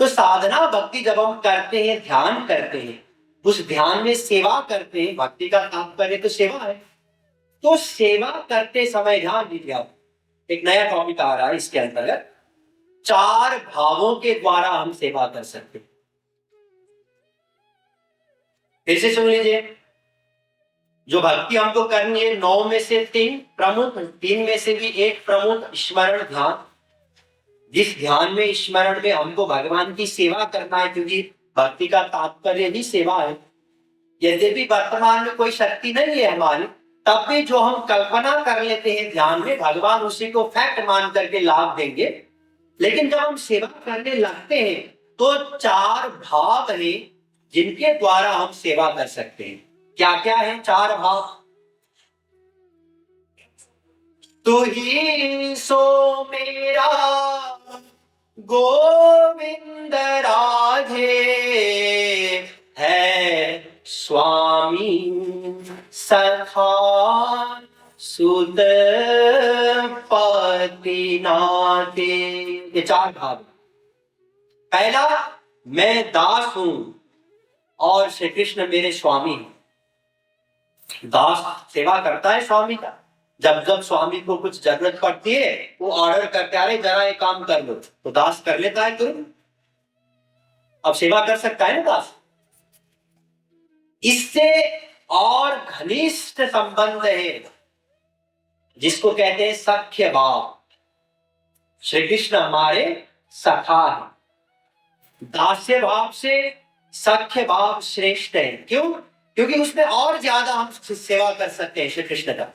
तो साधना भक्ति जब हम करते हैं, ध्यान करते हैं, उस ध्यान में सेवा करते हैं, भक्ति का तात्पर्य तो सेवा है। तो सेवा करते समय ध्यान दीजिए, आप एक नया टॉपिक आ रहा है इसके अंतर्गत, 4 भावों के द्वारा हम सेवा कर सकते हैं। फिर से सुन लीजिए, जो भक्ति हमको करनी है 9 में से 3 प्रमुख, 3 में से भी एक प्रमुख स्मरण ध्यान। जिस ध्यान में स्मरण में हमको भगवान की सेवा करना है, क्योंकि भक्ति का तात्पर्य ही सेवा है। यद्यपि वर्तमान में कोई शक्ति नहीं है हमारी, तब भी जो हम कल्पना कर लेते हैं ध्यान में, भगवान उसी को फैक्ट मान करके लाभ देंगे। लेकिन जब हम सेवा करने लगते हैं तो 4 भाव हैं जिनके द्वारा हम सेवा कर सकते हैं। क्या क्या है 4 भाव? तू ही सो मेरा गोविंद राधे है स्वामी सखा सुत पति नाथे। ये 4 भाव। पहला, मैं दास हूं और श्री कृष्ण मेरे स्वामी हैं। दास सेवा करता है स्वामी का। जब जब स्वामी को कुछ जरूरत पड़ती है वो ऑर्डर करते, अरे जरा ये काम कर लो, तो दास कर लेता है तुरंत। अब सेवा कर सकता है ना दास। इससे और घनिष्ठ संबंध है जिसको कहते हैं सख्य भाव। श्री कृष्ण हमारे सखा है। दास्य भाव से सख्य भाव श्रेष्ठ है। क्यों? क्योंकि उसमें और ज्यादा हम सेवा कर सकते हैं श्री कृष्ण का।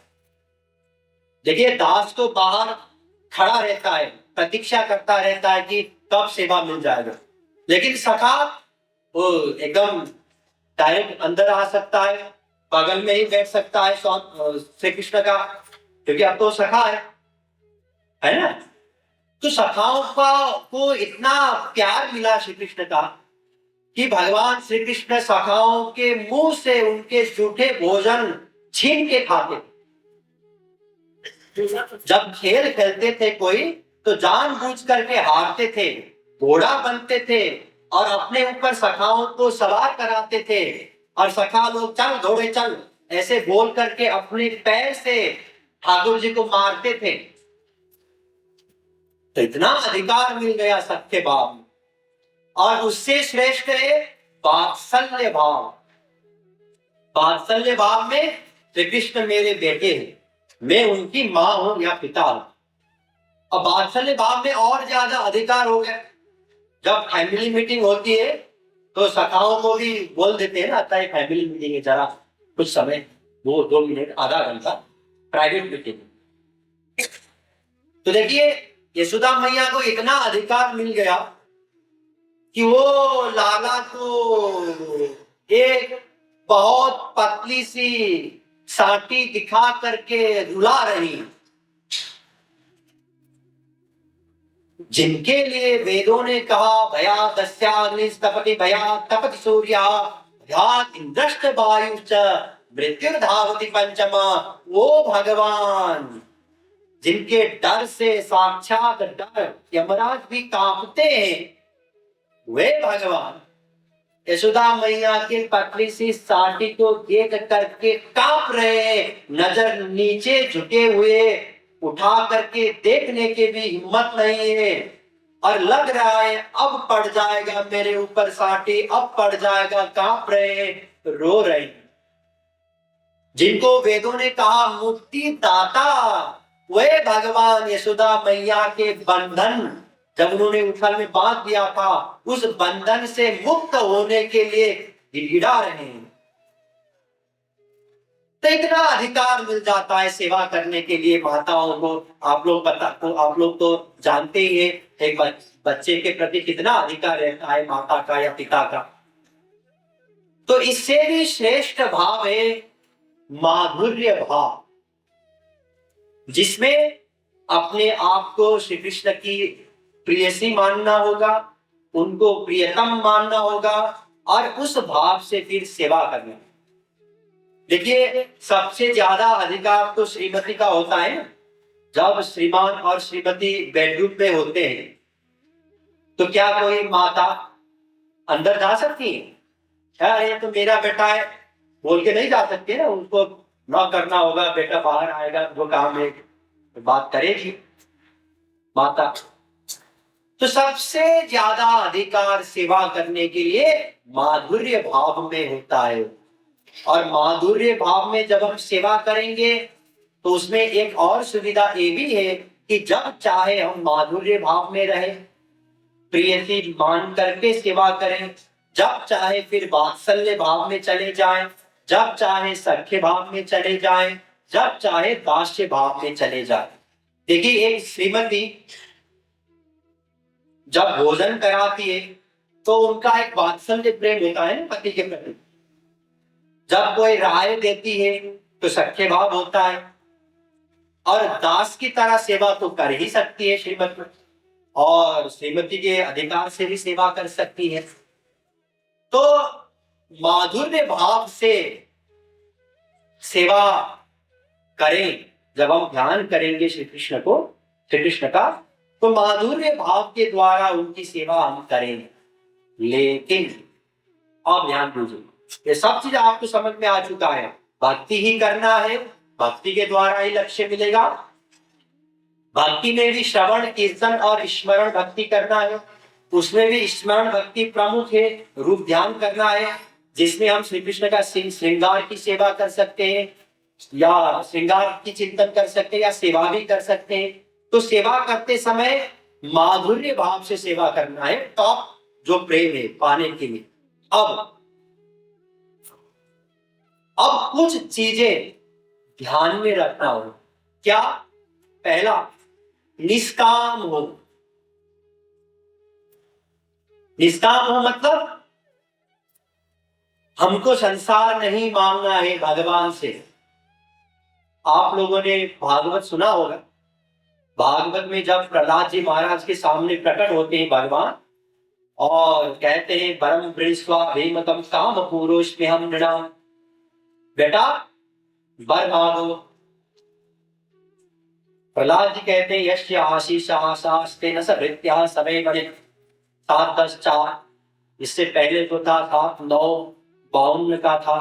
देखिए, दास तो बाहर खड़ा रहता है, प्रतीक्षा करता रहता है कि कब सेवा मिल जाएगा। लेकिन सखा वो एकदम डायरेक्ट अंदर आ सकता है, बगल में ही बैठ सकता है श्री कृष्ण का, क्योंकि अब तो सखा है ना। तो सखाओं को इतना प्यार मिला श्री कृष्ण का कि भगवान श्री कृष्ण सखाओं के मुंह से उनके जूठे भोजन छीन के खाते। जब खेल खेलते थे कोई तो जानबूझ करके हारते थे, घोड़ा बनते थे और अपने ऊपर सखाओं को सवार कराते थे, और सखा लोग चल घोड़े चल ऐसे बोल करके अपने पैर से ठाकुर जी को मारते थे। तो इतना अधिकार मिल गया सत्य भाव में। और उससे श्रेष्ठ है वात्सल्य भाव। वात्सल्य भाव में श्री कृष्ण मेरे बेटे हैं, मैं उनकी मां हूं या पिता हूं। अब वात्सल्य भाव में और ज्यादा अधिकार हो गया। जब फैमिली मीटिंग होती है तो सखाओं को भी बोल देते हैं ना, आता है फैमिली मीटिंग है, जरा कुछ समय, वो 2 मिनट आधा घंटा प्राइवेट मीटिंग। तो देखिए, यशोदा मैया को इतना अधिकार मिल गया कि वो लाला को एक बहुत पतली सी साटी दिखा करके रुला रही, जिनके लिए वेदों ने कहा भया दस्याग्निस्तपति भया तपति सूर्य भयात् इंद्रश्च वायुश्च मृत्युर्धावति पंचमा। वो भगवान जिनके डर से साक्षात डर यमराज भी कांपते हैं, वे भगवान यशोदा मैया के पतली सी साटी को देख करके कांप रहे। नजर नीचे झुके हुए, उठा करके देखने की भी हिम्मत नहीं है, और लग रहा है अब पड़ जाएगा मेरे ऊपर साटी, अब पड़ जाएगा, कांप रहे, रो रहे। जिनको वेदों ने कहा मुक्ति दाता, वे भगवान यशोदा मैया के बंधन जब उन्होंने उछल में बांध दिया था, उस बंधन से मुक्त होने के लिए गिड़गिड़ा रहे हैं। तो इतना अधिकार मिल जाता है सेवा करने के लिए माताओं को। आप लोग तो जानते ही हैं एक बच्चे के प्रति कितना अधिकार रहता है माता का या पिता का। तो इससे भी श्रेष्ठ भाव है माधुर्य भाव, जिसमें अपने आप को श्री कृष्ण की प्रियसी मानना होगा, उनको प्रियतम मानना होगा, और उस भाव से फिर सेवा करना। देखिए, सबसे ज्यादा अधिकार तो श्रीमती का होता है। जब श्रीमान और श्रीमती बेडरूम में होते हैं तो क्या कोई माता अंदर जा सकती है? क्या ये तो मेरा बेटा है बोल के नहीं जा सकती ना, उनको न करना होगा, बेटा बाहर आएगा वो काम है, बात करेगी माता। तो सबसे ज्यादा अधिकार सेवा करने के लिए माधुर्य भाव में होता है। और माधुर्य भाव में जब हम सेवा करेंगे तो उसमें एक और सुविधा ये भी है कि जब चाहे हम माधुर्य भाव में रहें, प्रियसी मान करके सेवा करें, जब चाहे फिर वात्सल्य भाव में चले जाएं, जब चाहे सख्य भाव में चले जाएं, जब चाहे दास्य भाव में चले जाएं। देखिए एक श्रीमती जब भोजन कराती है तो उनका एक वात्सल्य प्रेम होता है ना पति के प्रति। जब कोई राय देती है तो सख्य भाव होता है, और दास की तरह सेवा तो कर ही सकती है श्रीमती, और श्रीमती के अधिकार से भी सेवा कर सकती है। तो माधुर्य भाव से सेवा करें। जब हम ध्यान करेंगे श्री कृष्ण का, तो माधुर्य भाव के द्वारा उनकी सेवा हम करेंगे। लेकिन आप ध्यान दीजिए, ये सब चीज आपको समझ में आ चुका है। भक्ति ही करना है, भक्ति के द्वारा ही लक्ष्य मिलेगा। भक्ति में भी श्रवण कीर्तन और स्मरण भक्ति करना है, उसमें भी स्मरण भक्ति प्रमुख है। रूप ध्यान करना है जिसमें हम श्री कृष्ण का श्रृंगार की सेवा कर सकते हैं, या श्रृंगार की चिंतन कर सकते हैं, या सेवा भी कर सकते हैं। तो सेवा करते समय माधुर्य भाव से सेवा करना है, टॉप जो प्रेम है पाने के लिए। अब कुछ चीजें ध्यान में रखना हो। क्या? पहला, निष्काम हो। निष्काम हो मतलब हमको संसार नहीं मांगना है भगवान से। आप लोगों ने भागवत सुना होगा। भागवत में जब प्रहलाद जी महाराज के सामने प्रकट होते हैं भगवान और कहते हैं परम वृष्वा भेमतम काम पुरुष में हम नृणाम, बेटा वर मांगो। प्रहलाद जी कहते हैं यश्य आशीष आशास्ते न सभृत्या समय बने 7-10-4। इससे पहले तो था 7-9-52 का था।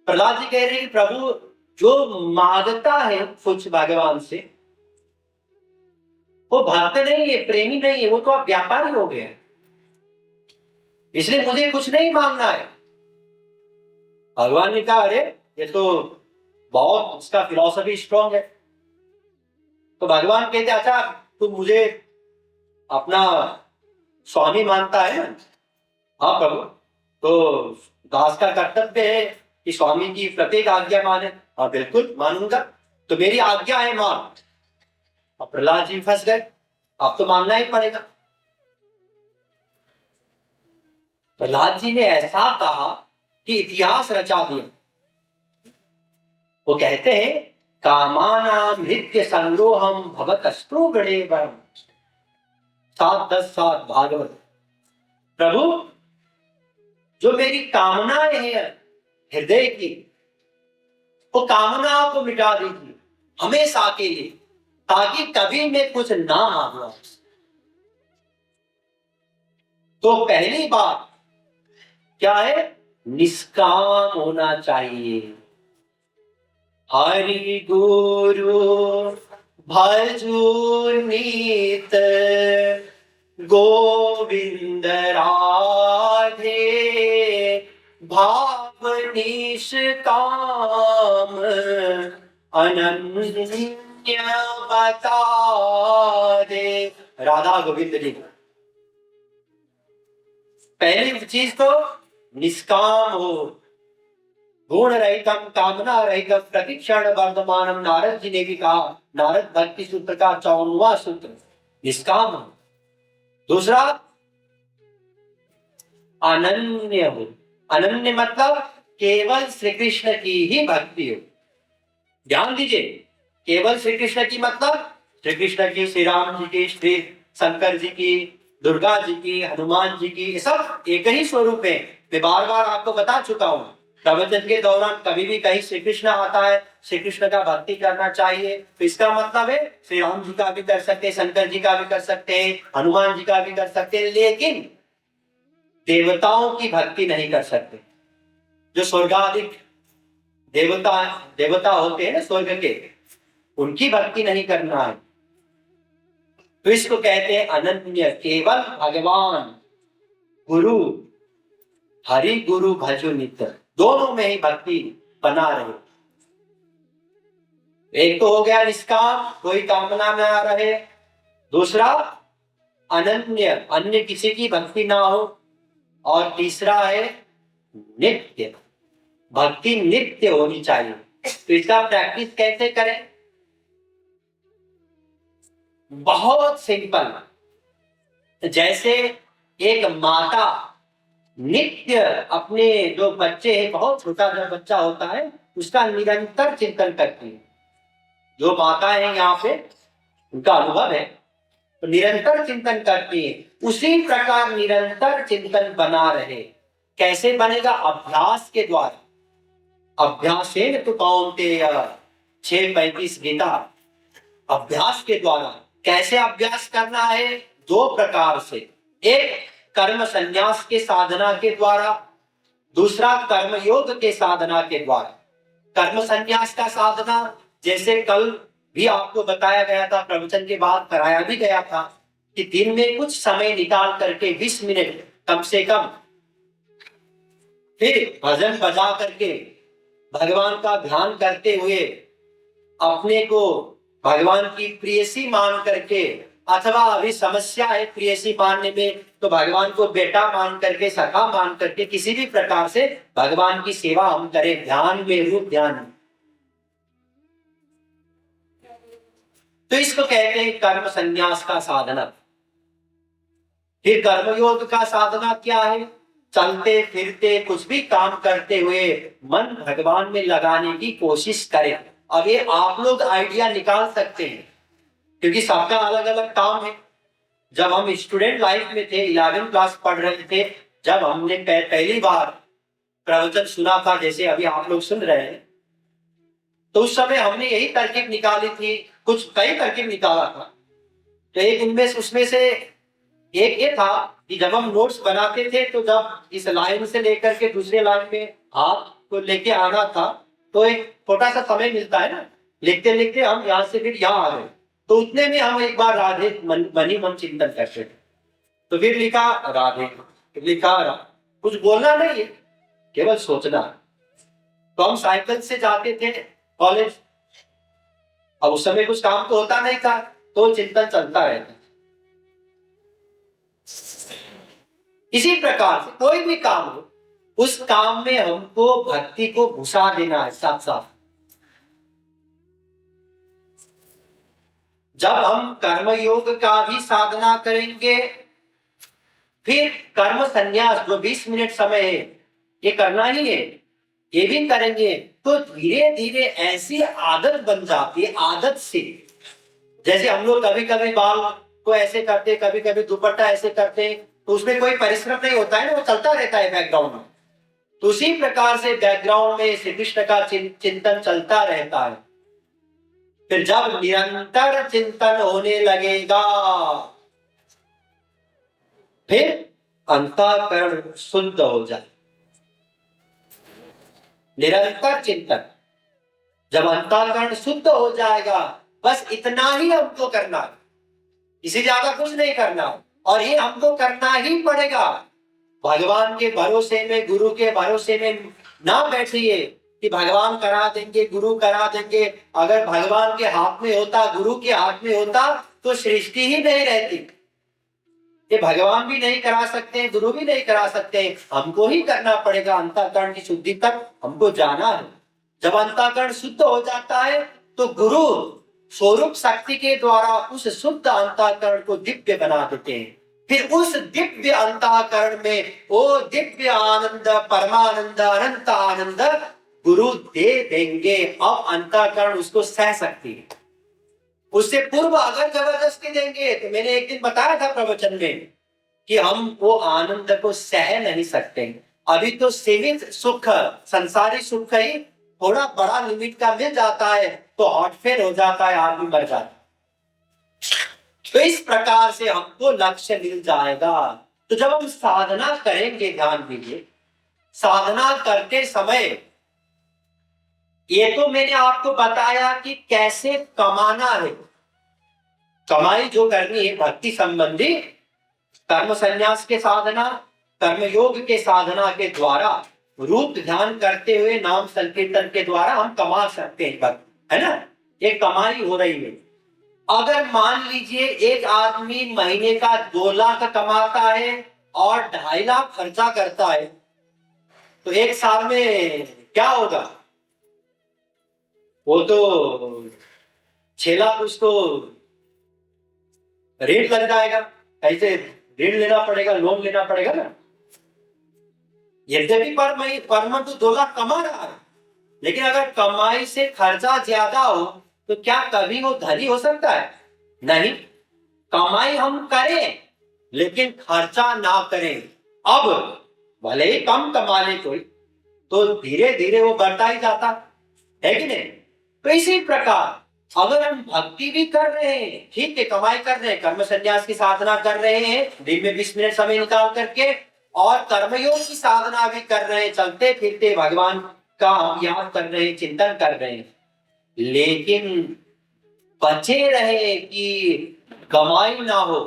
प्रहलाद जी कह रहे हैं प्रभु जो मांगता है कुछ भगवान से वो भक्त नहीं है, प्रेमी नहीं है, वो तो आप व्यापारी हो गए, इसलिए मुझे कुछ नहीं मांगना है। भगवान ने कहा अरे ये तो बहुत उसका फिलॉसफी स्ट्रॉन्ग है। तो भगवान कहते अच्छा तुम मुझे अपना स्वामी मानता है ना? हाँ प्रभु, तो दास का कर्तव्य है कि स्वामी की प्रत्येक आज्ञा माने। हाँ बिल्कुल मानूंगा, तो मेरी आज्ञा है मान। अब प्रहलाद जी फंस गए, अब तो मानना ही पड़ेगा। प्रहलाद जी ने ऐसा कहा कि इतिहास रचा दिया। वो कहते हैं कामानाम नित्य संग्रोहम भवतस्तु गणे वरम। 7-10-7 भागवत। प्रभु जो मेरी कामनाएं हैं हृदय की, वो कामनाओं को मिटा दीजिए हमेशा के लिए, ताकि कभी मैं कुछ ना मांगू। तो पहली बात क्या है? निष्काम होना चाहिए। हरि गुरु भजो नीत गोविंद राधे भाव निष्काम अनन्य बता दे। राधा गोविंद जी पहली चीज तो निष्काम हो, गुण रहितम कामना रहितम प्रतिक्षण वर्धमानम। नारद जी ने भी कहा, नारद भक्ति सूत्र का 54वां सूत्र, निष्काम हो। दूसरा अनन्य हो। अनन्य मतलब केवल श्री कृष्ण की ही भक्ति हो। ध्यान दीजिए, केवल श्री कृष्ण की मतलब श्री कृष्ण की, श्री राम जी की, श्री शंकर जी की, दुर्गा जी की, हनुमान जी की, ये सब एक ही स्वरूप है। मैं बार बार आपको बता चुका हूं। प्रवचन के दौरान कभी भी कहीं श्री कृष्ण आता है, श्री कृष्ण का भक्ति करना चाहिए, तो इसका मतलब है श्री राम जी का भी कर सकते हैं, शंकर जी का भी कर सकते हैं, हनुमान जी का भी कर सकते हैं, लेकिन देवताओं की भक्ति नहीं कर सकते। जो स्वर्गाधिक देवता देवता होते हैं ना स्वर्ग के, उनकी भक्ति नहीं करना है। तो इसको कहते हैं अनन्य, केवल भगवान गुरु, हरि गुरु भजो नित्य, दोनों में ही भक्ति बना रहे। एक तो हो गया निष्काम, कोई कामना में आ रहे, दूसरा अनन्य, अन्य किसी की भक्ति ना हो, और तीसरा है नित्य, भक्ति नित्य होनी चाहिए। तो इसका प्रैक्टिस कैसे करें? बहुत सिंपल, जैसे एक माता नित्य अपने जो बच्चे हैं, बहुत छोटा जो बच्चा होता है उसका निरंतर चिंतन करती है। जो माता है यहाँ पे उनका अनुभव है, तो निरंतर चिंतन करती है, उसी प्रकार निरंतर चिंतन बना रहे। कैसे बनेगा? अभ्यास के द्वारा। अभ्यासेन तु कौन्तेय, 6:35 गीता। अभ्यास के द्वारा। कैसे अभ्यास करना है? 2 प्रकार से, एक कर्म संन्यास के साधना के द्वारा, दूसरा कर्म योग के साधना के द्वारा। कर्म संन्यास का साधना, जैसे कल भी आपको बताया गया था, प्रवचन के बाद कराया भी गया था, कि दिन में कुछ समय निकाल करके 20 मिनट कम से कम, फिर भजन बजा करके भगवान का ध्यान करते हुए अपने को भगवान की प्रेयसी मान करके, अथवा अभी समस्या है प्रेयसी मानने में, तो भगवान को बेटा मान करके, सखा मान करके, किसी भी प्रकार से भगवान की सेवा हम करें, ध्यान में, रूप ध्यान में। तो इसको कहते हैं कर्म संन्यास का साधना। फिर कर्मयोग का साधना क्या है? चलते फिरते कुछ भी काम करते हुए मन भगवान में लगाने की कोशिश करें। अब ये आप लोग आइडिया निकाल सकते हैं, क्योंकि सबका अलग अलग काम है। जब हम स्टूडेंट लाइफ में थे, 11वीं क्लास पढ़ रहे थे, जब हमने पहली बार प्रवचन सुना था, जैसे अभी आप लोग सुन रहे हैं, तो उस समय हमने यही तरकीब निकाली थी, कुछ कई तरकीब निकाला था। तो एक उसमें से एक ये था कि जब हम नोट्स बनाते थे, तो जब इस लाइन से लेकर के दूसरे लाइन में हाथ को लेके आना था, तो एक छोटा सा समय मिलता है ना, लिखते लिखते हम यहाँ से फिर यहाँ आ गए, तो उतने में हम एक बार राधे मन ही मन चिंतन करते थे। तो फिर लिखा राधे, लिखा कुछ बोलना नहीं है, केवल सोचना। तो हम साइकिल से जाते थे कॉलेज, अब उस समय कुछ काम तो होता नहीं था, तो चिंतन चलता रहता। इसी प्रकार से कोई भी काम हो, उस काम में हमको भक्ति को घुसा देना है साथ साथ। जब हम कर्म योग का भी साधना करेंगे, फिर कर्म संन्यास जो 20 मिनट समय है, ये करना ही है, ये भी करेंगे, तो धीरे धीरे ऐसी आदत बन जाती है। आदत से, जैसे हम लोग कभी कभी बाल को ऐसे करते, कभी कभी दुपट्टा ऐसे करते, तो उसमें कोई परिश्रम नहीं होता है ना, वो चलता रहता है बैकग्राउंड में। तो उसी प्रकार से बैकग्राउंड में श्री कृष्ण का चिंतन चलता रहता है। फिर जब निरंतर चिंतन होने लगेगा, फिर अंतःकरण शुद्ध हो जाए। निरंतर चिंतन, जब अंतःकरण शुद्ध हो जाएगा, बस इतना ही हमको करना है, इसे ज्यादा कुछ नहीं करना, और ये हमको करना ही पड़ेगा। भगवान के भरोसे में, गुरु के भरोसे में ना बैठिए कि भगवान करा देंगे, गुरु करा देंगे। अगर भगवान के हाथ में होता, गुरु के हाथ में होता, तो सृष्टि ही नहीं रहती। ये भगवान भी नहीं करा सकते, गुरु भी नहीं करा सकते, हमको ही करना पड़ेगा। अंतःकरण की शुद्धि तक हमको जाना है। जब अंतःकरण शुद्ध हो जाता है, तो गुरु स्वरूप शक्ति के द्वारा उस शुद्ध अंतःकरण को दिव्य बना देते हैं। फिर उस दिव्य अंतःकरण में वो दिव्य आनंद, परमानंद, अनंत आनंद गुरु दे देंगे। अब अंतःकरण उसको सह सकती है। उससे पूर्व अगर जबरदस्ती देंगे, तो मैंने एक दिन बताया था प्रवचन में कि हम वो आनंद को सह नहीं सकते। अभी तो सीमित सुख, संसारी सुख ही थोड़ा बड़ा लिमिट का मिल जाता है तो हार्ट फेल हो जाता है, आदमी मर जाता है। तो इस प्रकार से हमको लक्ष्य मिल जाएगा। तो जब हम साधना करेंगे, ध्यान दीजिए, साधना करते समय ये तो मैंने आपको बताया कि कैसे कमाना है। कमाई जो करनी है भक्ति संबंधी, कर्म संन्यास के साधना, कर्म योग के साधना के द्वारा, रूप ध्यान करते हुए नाम संकीर्तन के द्वारा हम कमा सकते हैं भक्त, है ना। ये कमाई हो रही है। अगर मान लीजिए एक आदमी महीने का 2 लाख कमाता है और 2.5 लाख खर्चा करता है, तो एक साल में क्या होगा? वो तो 6 लाख उसको रेट लग जाएगा। ऐसे ऋण लेना पड़ेगा, लोन लेना पड़ेगा ना। यद्यपि पर मंथ 2 लाख कमा रहा है, लेकिन अगर कमाई से खर्चा ज्यादा हो तो क्या कभी वो धनी हो सकता है? नहीं। कमाई हम करें लेकिन खर्चा ना करें। अब भले ही कम कमा ले कोई, तो धीरे धीरे वो बढ़ता ही जाता है कि नहीं। तो इसी प्रकार अगर हम भक्ति भी कर रहे हैं, ठीक है, कमाई कर रहे हैं, कर्म संन्यास की साधना कर रहे हैं दिन में 20 मिनट समय निकाल करके, और कर्मयोग की साधना भी कर रहे हैं, चलते फिरते भगवान का हम याद कर रहे हैं, चिंतन कर रहे हैं, लेकिन बचे रहे कि कमाई ना हो।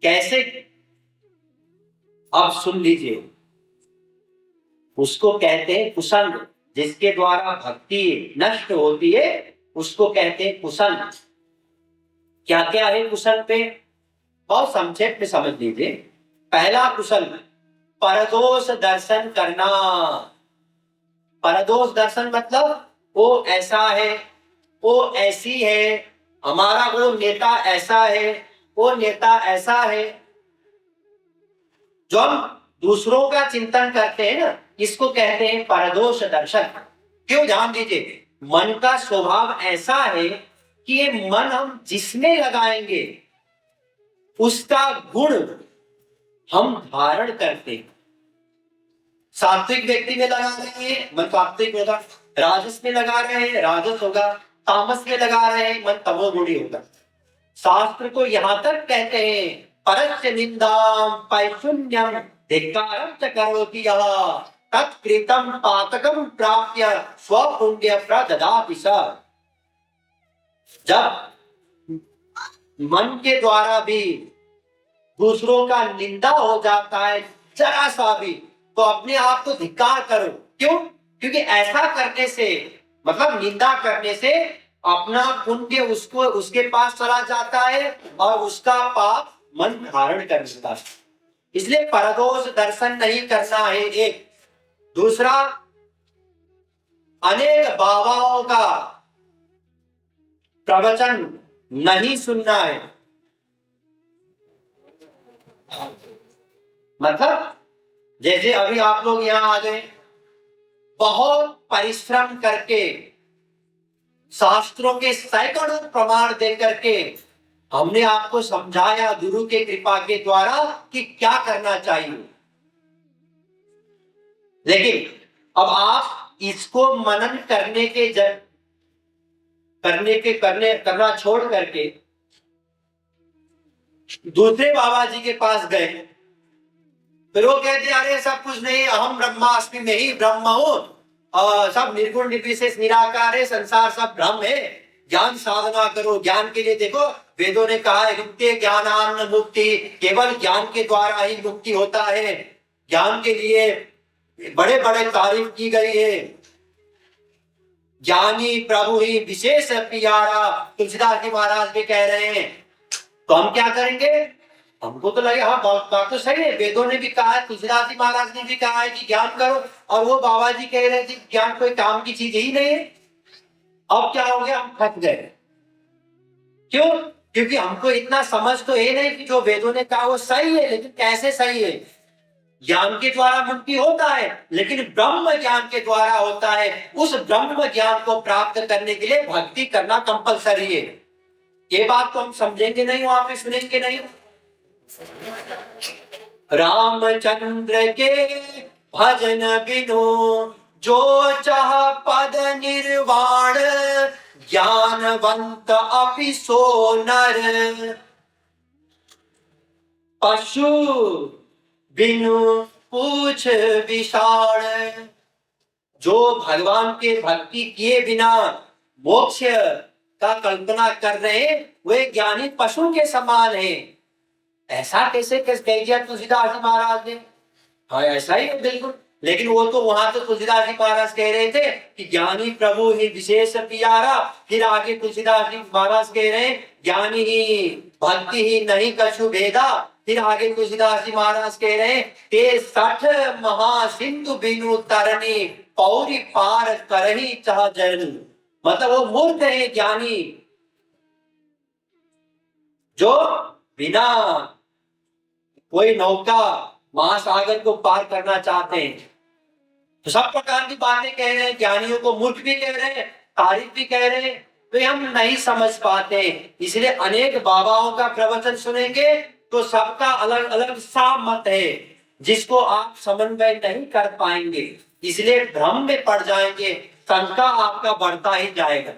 कैसे? अब सुन लीजिए, उसको कहते हैं कुसंग। जिसके द्वारा भक्ति नष्ट होती है उसको कहते हैं कुसंग। क्या क्या है कुसंग पे? बहुत संक्षेप में समझ लीजिए। पहला कुसंग, परदोष दर्शन करना। परदोष दर्शन मतलब वो ऐसा है, वो ऐसी है, हमारा वो नेता ऐसा है, वो नेता ऐसा है। जो हम दूसरों का चिंतन करते हैं ना, इसको कहते हैं परदोष दर्शन। क्यों? ध्यान दीजिए, मन का स्वभाव ऐसा है कि ये मन हम जिसमें लगाएंगे उसका गुण हम धारण करते हैं। सात्विक व्यक्ति में लगा रहे हैं, मन सात्विक होगा। राजस में लगा रहे हैं, राजस होगा। तामस में लगा रहे हैं, मन तमोगुणी होगा। शास्त्र तो यहां तक कहते हैं, परस्य निंदाम पैशून्यम धिक्कारम च करोति यः तत्कृतं पातकं प्राप्य स्वपुण्य प्रददाति स। जब मन के द्वारा भी दूसरों का निंदा हो जाता है जरा सा भी, तो अपने आप को धिक्कार करो। क्यों? क्योंकि ऐसा करने से, मतलब निंदा करने से, अपना पुण्य उसको उसके पास चला जाता है और उसका पाप मन धारण कर लेता है। इसलिए परदोष दर्शन नहीं करना है एक। दूसरा, अनेक बाबाओं का प्रवचन नहीं सुनना है। मतलब जैसे अभी आप लोग यहाँ आ गए, बहुत परिश्रम करके, शास्त्रों के सैकड़ों प्रमाण दे करके हमने आपको समझाया गुरु के कृपा के द्वारा कि क्या करना चाहिए। लेकिन अब आप इसको मनन करना छोड़ करके दूसरे बाबा जी के पास गए, फिर वो कहते अरे सब कुछ नहीं, अहम ब्रह्मास्मि, मैं ही ब्रह्म हूं, सब निर्गुण निर्विशेष निराकार है, संसार सब भ्रम है, ज्ञान साधना करो। ज्ञान के लिए देखो वेदों ने कहा है नित्य ज्ञानान्न मुक्ति, केवल ज्ञान के द्वारा ही मुक्ति होता है। ज्ञान के लिए बड़े बड़े तारीफ की गई है। ज्ञानी प्रभु ही विशेष प्यारा, तुलसीदास जी महाराज भी कह रहे हैं। तो हम क्या करेंगे? हमको तो लगे हाँ बात तो सही है, वेदों ने भी कहा है, तुलसीदास जी महाराज ने भी कहा है कि ज्ञान करो, और वो बाबा जी कह रहे थे ज्ञान कोई काम की चीज ही नहीं है। अब क्या हो गया? हम फंस गए। क्यों? क्योंकि हमको इतना समझ तो है नहीं कि जो वेदों ने कहा वो सही है, लेकिन कैसे सही है। ज्ञान के द्वारा मुक्ति होता है, लेकिन ब्रह्म ज्ञान के द्वारा होता है। उस ब्रह्म ज्ञान को प्राप्त करने के लिए भक्ति करना कंपलसरी है। ये बात तो हम समझेंगे नहीं, वहां पे सुनेंगे नहीं। रामचंद्र के भजन बिनु जो चाह पद निर्वाण, ज्ञानवंत अपि सो नर। पशु बिनु पूछ विषाण, जो भगवान के भक्ति किए बिना मोक्ष का कल्पना कर रहे हैं, वे ज्ञानी पशु के समान हैं। ऐसा कैसे कह दिया तुलसीदास जी महाराज ने? हाँ ऐसा ही है बिल्कुल। लेकिन वो तो वहां तो तुलसीदास जी महाराज कह रहे थे कि ज्ञानी प्रभु ही विशेष प्यारा। फिर आगे तुलसीदास जी महाराज कह रहे हैं ज्ञानी ही भक्ति ही नहीं कछु भेदा। फिर आगे तुलसीदास जी महाराज कह रहे हैं ते 60 महासिंधु बिनु तरनी, पौरी पार करही चाह जरनी। मतलब वो मूर्ख है ज्ञानी, जो बिना कोई नौका महासागर को पार करना चाहते हैं। तो सब प्रकार की बातें कह रहे हैं, ज्ञानियों को मूर्ख भी कह रहे हैं, तारीफ भी कह रहे हैं, तो हम नहीं समझ पाते। इसलिए अनेक बाबाओं का प्रवचन सुनेंगे तो सबका अलग अलग सा मत है, जिसको आप समन्वय नहीं कर पाएंगे, इसलिए भ्रम में पड़ जाएंगे, शंका आपका बढ़ता ही जाएगा।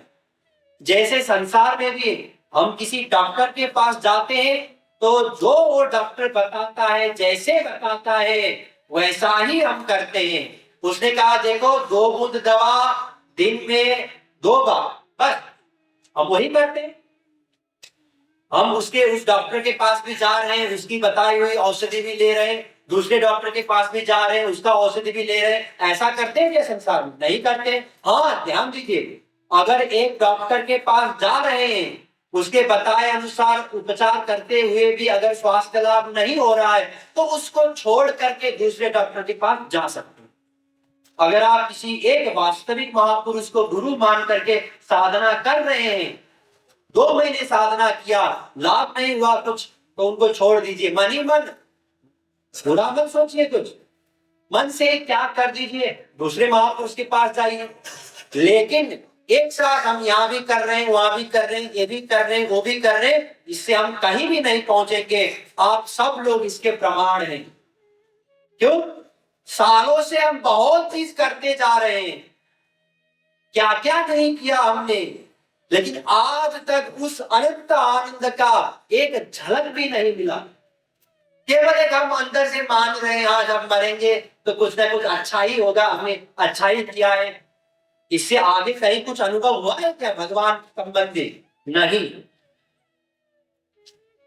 जैसे संसार में भी हम किसी डॉक्टर के पास जाते हैं तो जो वो डॉक्टर बताता है, जैसे बताता है वैसा ही हम करते हैं। उसने कहा देखो 2 बूंद दवा दिन में 2 बार, बस हम वही करते हैं। हम उस डॉक्टर के पास भी जा रहे हैं, उसकी बताई हुई औषधि भी ले रहे हैं, दूसरे डॉक्टर के पास भी जा रहे हैं, उसका औषधि भी ले रहे हैं। ऐसा करते हैं क्या संसार में? नहीं करते। हाँ ध्यान दीजिए, अगर एक डॉक्टर के पास जा रहे हैं, उसके बताए अनुसार उपचार करते हुए भी अगर स्वास्थ्य लाभ नहीं हो रहा है तो उसको छोड़ करके दूसरे डॉक्टर के पास जा सकते हैं। अगर आप किसी एक वास्तविक महापुरुष को गुरु मान करके साधना कर रहे हैं, 2 महीने साधना किया, लाभ नहीं हुआ कुछ, तो उनको छोड़ दीजिए। मन ही मन बुरा मत सोचिए, कुछ मन से क्या कर दीजिए, दूसरे महापुरुष के पास जाइए। लेकिन एक साथ हम यहाँ भी कर रहे हैं, वहां भी कर रहे हैं, ये भी कर रहे हैं, वो भी कर रहे हैं, इससे हम कहीं भी नहीं पहुंचेंगे। आप सब लोग इसके प्रमाण हैं। क्यों? सालों से हम बहुत चीज करते जा रहे हैं, क्या क्या नहीं किया हमने, लेकिन आज तक उस अनंत आनंद का एक झलक भी नहीं मिला। केवल एक हम अंदर से मान रहे हैं आज हम मरेंगे तो कुछ ना कुछ अच्छा ही होगा, हमने अच्छा ही किया है। इससे आगे कहीं कुछ अनुभव हुआ है क्या भगवान संबंधी? नहीं।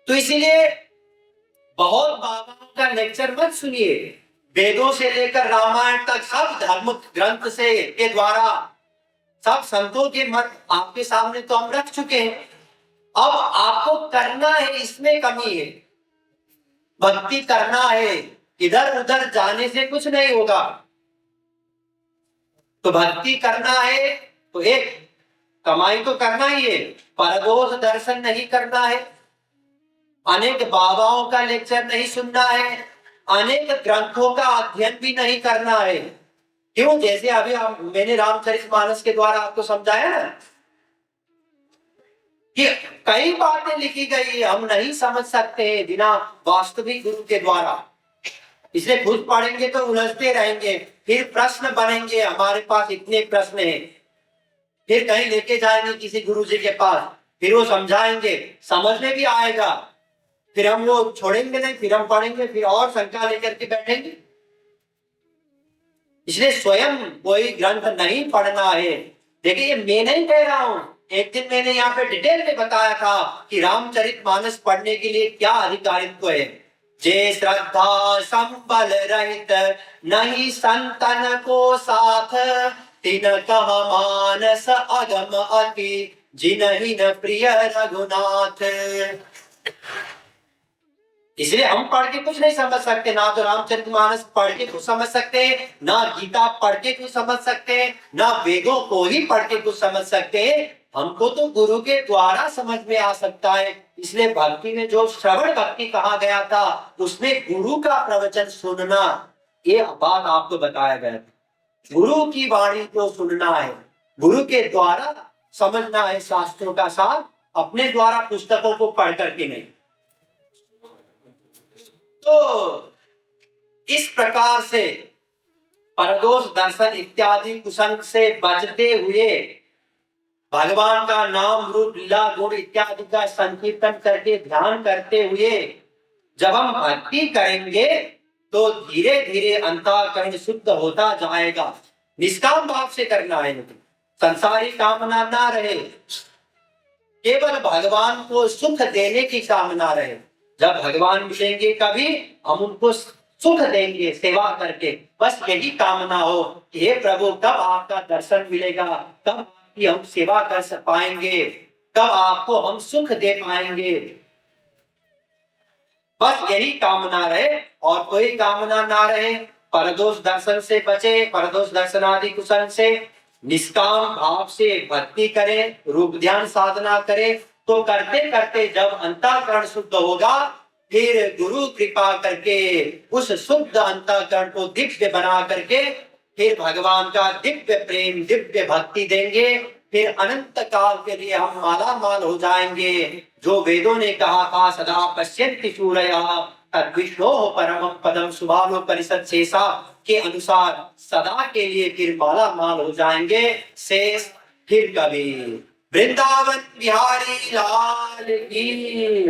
तो इसीलिए बहुत बाबाओं का लेक्चर मत सुनिए। वेदों से लेकर रामायण तक सब धर्म ग्रंथ से के द्वारा सब संतों के मत आपके सामने तो हम रख चुके हैं। अब आपको करना है, इसमें कमी है। भक्ति करना है, इधर उधर जाने से कुछ नहीं होगा। तो भक्ति करना है तो एक कमाई तो करना ही है, परदोष दर्शन नहीं करना है, अनेक बाबाओं का लेक्चर नहीं सुनना है, अनेक ग्रंथों का अध्ययन भी नहीं करना है। क्यों? जैसे अभी मैंने रामचरितमानस के द्वारा आपको समझाया ना कि कई बातें लिखी गई हम नहीं समझ सकते हैं बिना वास्तविक गुरु के द्वारा। इसलिए खुद पढ़ेंगे तो उलझते रहेंगे, फिर प्रश्न बनेंगे। हमारे पास इतने प्रश्न हैं, फिर कहीं लेके जाएंगे किसी गुरु जी के पास, फिर वो समझाएंगे, समझ में भी आएगा, फिर हम वो छोड़ेंगे नहीं, फिर हम पढ़ेंगे, फिर और शंका लेकर के बैठेंगे। इसलिए स्वयं कोई ग्रंथ नहीं पढ़ना है। देखिए ये मैं नहीं कह रहा हूं, एक दिन मैंने यहाँ पे डिटेल में बताया था कि रामचरितमानस पढ़ने के लिए क्या अधिकारित्व है। जे श्रद्धा संबल रहित नहीं संतन को साथ, तिन कह मानस अगम अति जिनहि न प्रिय रघुनाथ। इसलिए हम पढ़ के कुछ नहीं समझ सकते, ना तो रामचरितमानस पढ़ के कुछ समझ सकते हैं, ना गीता पढ़ के कुछ समझ सकते हैं, ना वेदों को ही पढ़ के कुछ समझ सकते हैं। हमको तो गुरु के द्वारा समझ में आ सकता है। इसलिए भक्ति में जो श्रवण भक्ति कहा गया था, उसमें गुरु का प्रवचन सुनना, ये बात आपको बताया गया था। गुरु की वाणी को सुनना है, गुरु के द्वारा समझना है शास्त्रों का सार, अपने द्वारा पुस्तकों को पढ़ करके नहीं। तो इस प्रकार से परदोष दर्शन इत्यादि कुसंग से बचते हुए भगवान का नाम रूप लीला गुण इत्यादि का संकीर्तन करके ध्यान करते हुए जब हम भक्ति करेंगे तो धीरे धीरे अंतःकरण शुद्ध होता जाएगा। निष्काम भाव से करना है, संसारी कामना ना रहे, केवल भगवान को सुख देने की कामना रहे। जब भगवान मिलेंगे कभी हम उनको सुख देंगे सेवा करके, बस यही कामना हो कि हे प्रभु कब आपका दर्शन मिलेगा, कब आपकी हम सेवा कर पाएंगे, कब आपको हम सुख दे पाएंगे, बस यही कामना रहे और कोई कामना ना रहे। परदोष दर्शन से बचे, परदोष दर्शन आदि कुशल से निष्काम भाव से भक्ति करें, रूप ध्यान साधना करें, तो करते करते जब अंतःकरण शुद्ध होगा फिर गुरु कृपा करके उस शुद्ध अंतःकरण को दिव्य बना करके फिर भगवान का दिव्य प्रेम दिव्य भक्ति देंगे, फिर अनंत काल के लिए हम माला माल हो जाएंगे। जो वेदों ने कहा था सदा पश्यन्ति सूरयः तद विष्णोः परमं पदम सुभानो परिषद शेषा के अनुसार सदा के लिए फिर माला माल हो जाएंगे। शेष फिर कभी। वृंदावन बिहारी लाल की।